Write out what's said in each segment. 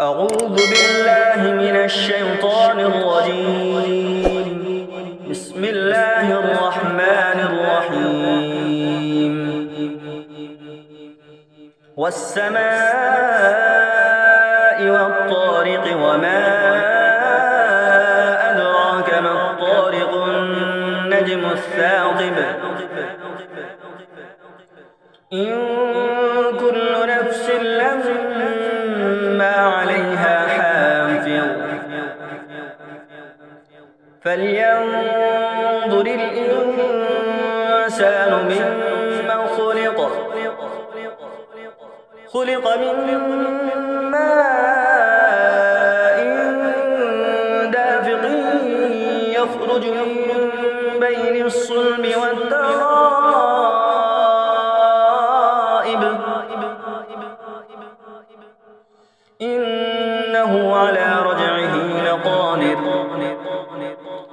أعوذ بالله من الشيطان الرجيم. بسم الله الرحمن الرحيم. والسماء والطارق وما أدراك ما الطارق النجم الثاقب إن كل نفس لما عليها حافظ فلينظر الإنسان مما خلق من ماء دافق يخرج من بين الصلب والترائب إنه على رجعه لقادر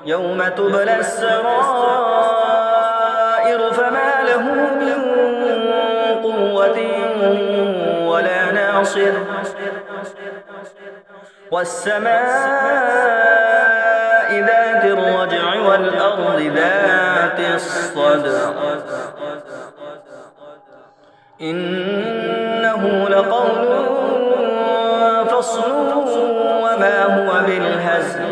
يوم تبلى السرائر فما له من قوة ولا ناصر والسماء ذات الرجع والأرض ذات الصدع إنه لقول فصل وما هو بالهزل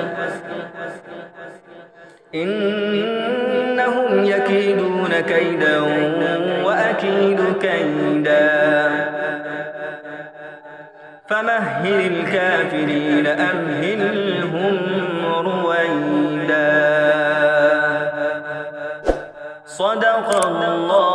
إنهم يكيدون كيدا وأكيد كيدا فمهل الكافرين أمهلهم رويدا. صدق الله.